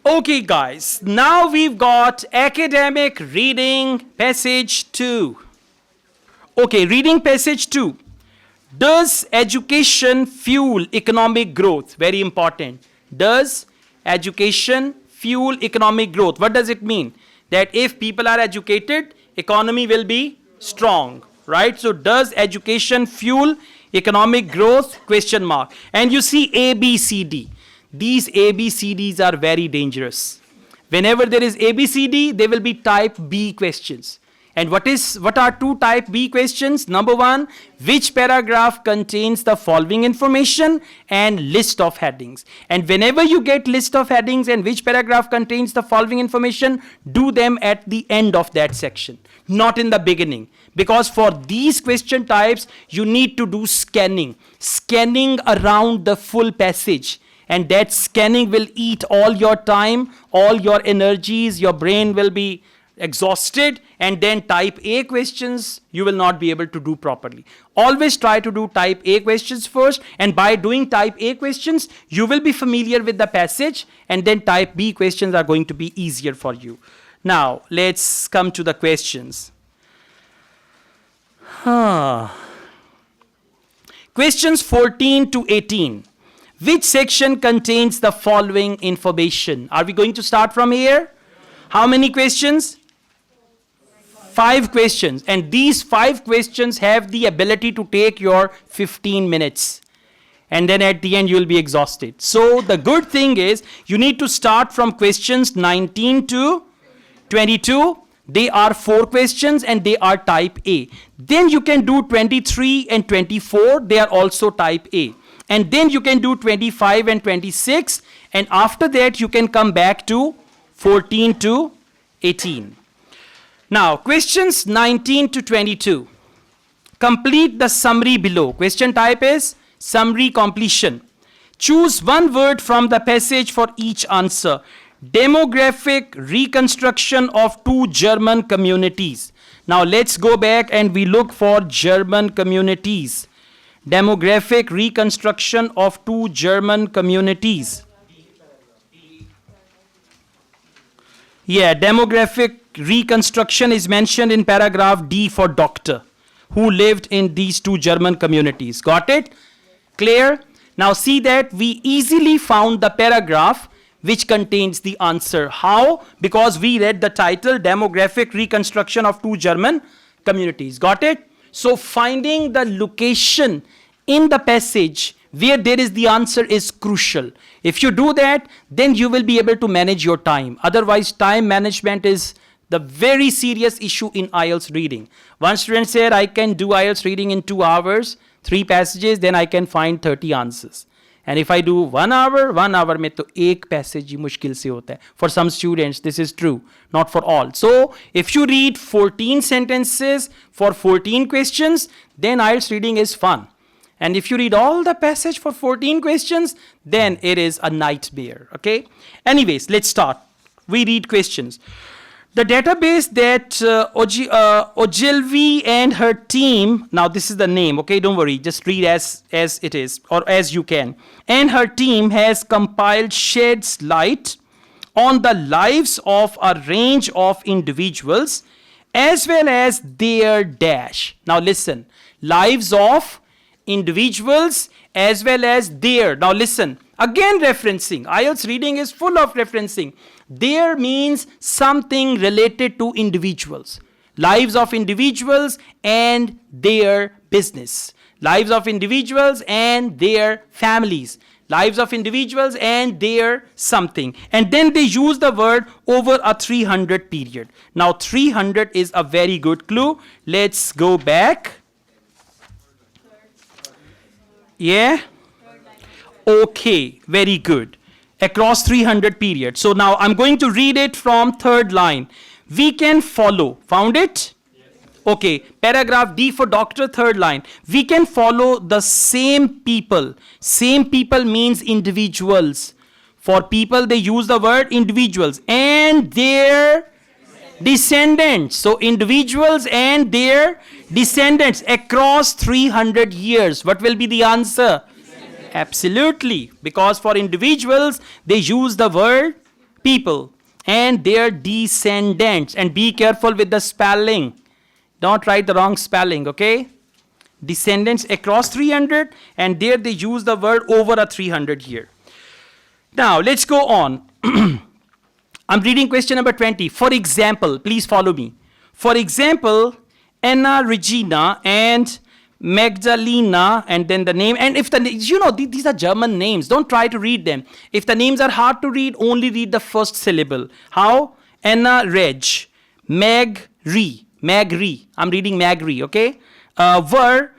Okay, guys, now we've got academic reading passage 2. Okay, reading passage 2. Does education fuel economic growth? Very important. Does education fuel economic growth? What does it mean? That if people are educated, economy will be strong, right? So does education fuel economic growth? Question mark. And you see A, B, C, D. These A, B, C, Ds are very dangerous. Whenever there is A, B, C, D, there will be type B questions. And what are two type B questions? Number one, which paragraph contains the following information, and list of headings. And whenever you get list of headings and which paragraph contains the following information, do them at the end of that section, not in the beginning. Because for these question types, you need to do scanning around the full passage. And that scanning will eat all your time, all your energies, your brain will be exhausted, and then type A questions you will not be able to do properly. Always try to do type A questions first, and by doing type A questions, you will be familiar with the passage, and then type B questions are going to be easier for you. Now, let's come to the questions. Questions 14 to 18. Which section contains the following information? Are we going to start from here? How many questions? 5 questions. And these 5 questions have the ability to take your 15 minutes. And then at the end you will be exhausted. So the good thing is you need to start from questions 19 to 22. They are 4 questions and they are type A. Then you can do 23 and 24. They are also type A. And then you can do 25 and 26. And after that you can come back to 14 to 18. Now, questions 19 to 22. Complete the summary below. Question type is summary completion. Choose one word from the passage for each answer. Demographic reconstruction of 2 German communities. Now, let's go back and we look for German communities. Demographic reconstruction of 2 German communities. Yeah, demographic reconstruction is mentioned in paragraph D for doctor who lived in these 2 German communities. Got it? Clear? Now see that we easily found the paragraph which contains the answer. How? Because we read the title, demographic reconstruction of 2 German communities. Got it? So finding the location in the passage where there is the answer is crucial. If you do that, then you will be able to manage your time. Otherwise, time management is the very serious issue in Ielts reading. One student said, I can do Ielts reading in 2 hours, 3 passages, then I can find 30 answers. And if I do 1 hour में तो एक passage ही मुश्किल से होता है. For some students, this is true, not for all. So, if you read 14 sentences for 14 questions, then Ielts reading is fun. And if you read all the passage for 14 questions, then it is a nightmare, okay? Anyways, let's start. We read questions. The database that Ogilvy and her team, now this is the name, okay, don't worry, just read as it is, or as you can. And her team has compiled sheds light on the lives of a range of individuals as well as their dash. Now listen, lives of individuals as well as their. Now listen, again referencing. Ielts reading is full of referencing. Their means something related to individuals. Lives of individuals and their business. Lives of individuals and their families. Lives of individuals and their something. And then they use the word over a 300 period. Now 300 is a very good clue. Let's go back. Yeah? Okay, very good. Across 300 periods. So now I'm going to read it from 3rd line. We can follow. Found it? Yes. Okay, paragraph D for doctor, 3rd line. We can follow the same people. Same people means individuals. For people, they use the word individuals. And their descendants. So individuals and their descendants across 300 years. What will be the answer? Absolutely. Because for individuals, they use the word people and their descendants. And be careful with the spelling. Don't write the wrong spelling, okay? Descendants across 300, and there they use the word over a 300 here. Now, let's go on. I'm reading question number 20. For example, please follow me. For example, Anna Regina and Magdalena, and then the name, and if the, these are German names, don't try to read them. If the names are hard to read, only read the first syllable. How? Anna Reg, Magri, I'm reading Magri, okay? Were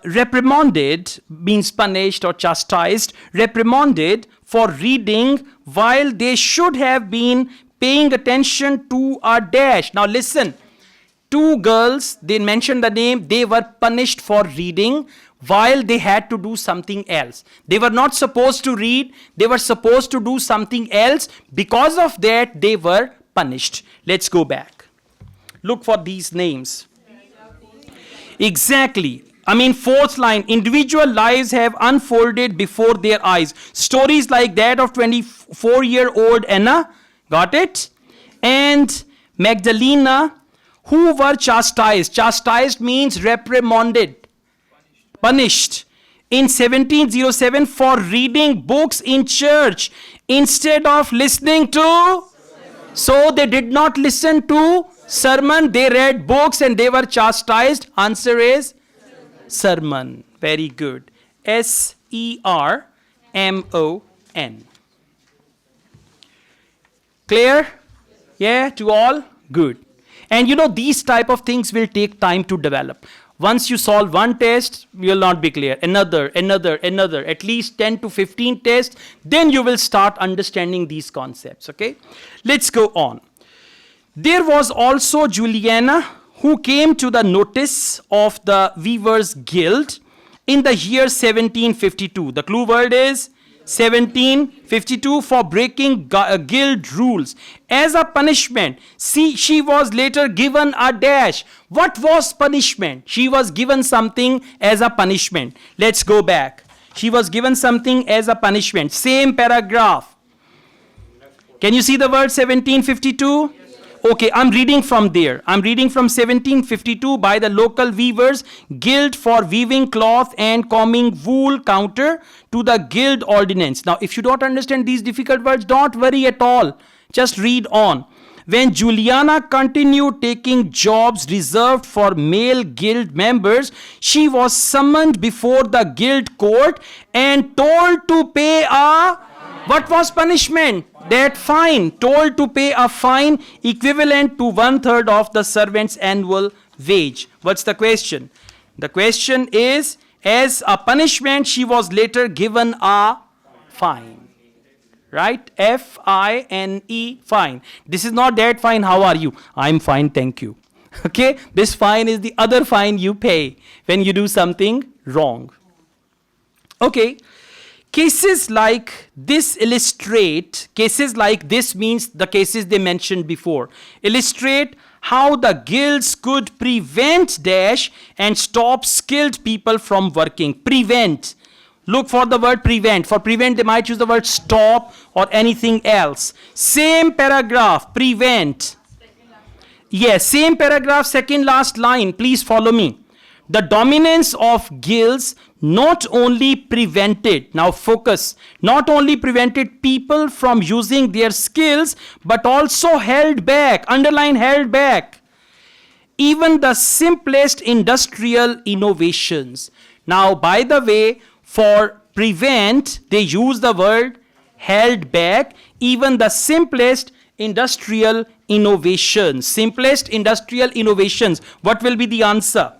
reprimanded, means punished or chastised, reprimanded for reading while they should have been paying attention to a dash. Now listen. Two girls, they mentioned the name, they were punished for reading while they had to do something else. They were not supposed to read, they were supposed to do something else. Because of that, they were punished. Let's go back. Look for these names. Exactly. I mean, fourth line, individual lives have unfolded before their eyes. Stories like that of 24-year-old Anna, got it? And Magdalena, who were chastised. Chastised means reprimanded, punished. In 1707 for reading books in church instead of listening to. So they did not listen to sermon, they read books and they were chastised. Answer is sermon. Very good. Sermon. Clear? Yeah, to all? Good. And these type of things will take time to develop. Once you solve one test, you will not be clear. Another, at least 10 to 15 tests, then you will start understanding these concepts, okay? Let's go on. There was also Juliana, who came to the notice of the Weavers' Guild in the year 1752. The clue word is 1752 for breaking guild rules. As a punishment, she was later given a dash. What was punishment? She was given something as a punishment. Let's go back. She was given something as a punishment. Same paragraph. Can you see the word 1752? Okay, I'm reading from there. I'm reading from 1752 by the local weavers guild for weaving cloth and combing wool counter to the guild ordinance. Now, if you don't understand these difficult words, don't worry at all. Just read on. When Juliana continued taking jobs reserved for male guild members, she was summoned before the guild court and told to pay a... What was punishment? That fine. Told to pay a fine equivalent to 1/3 of the servant's annual wage. What's the question? The question is, as a punishment, she was later given a fine. Right? F-I-N-E, fine. This is not that fine, how are you? I'm fine, thank you. Okay? This fine is the other fine you pay when you do something wrong. Okay? Cases like this illustrate, cases like this means the cases they mentioned before, illustrate how the guilds could prevent dash and stop skilled people from working. Prevent. Look for the word prevent. For prevent, they might use the word stop or anything else. Same paragraph, prevent. Yes, same paragraph, second last line. Please follow me. The dominance of guilds not only prevented, now focus, not only prevented people from using their skills, but also held back, underline held back, even the simplest industrial innovations. Now, by the way, for prevent, they use the word held back, even the simplest industrial innovations. Simplest industrial innovations. What will be the answer?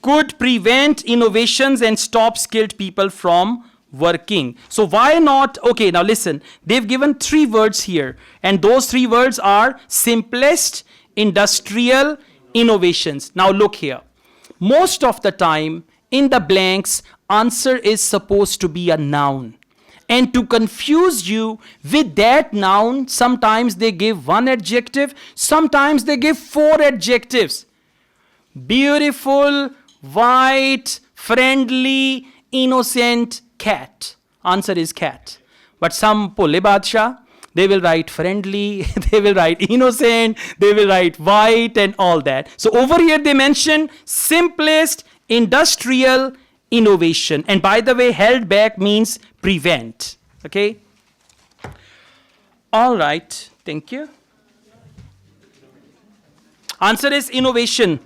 Could prevent innovations and stop skilled people from working. So why not? Okay, now listen. They've given 3 words here. And those 3 words are simplest industrial innovations. Now look here. Most of the time, in the blanks, answer is supposed to be a noun. And to confuse you with that noun, sometimes they give 1 adjective, sometimes they give 4 adjectives. Beautiful, white, friendly, innocent cat. Answer is cat. But some Pole Badshah, They will write friendly, they will write innocent, they will write white and all that. So over here they mention simplest industrial innovation. And by the way, held back means prevent. Okay? All right, thank you. Answer is innovation.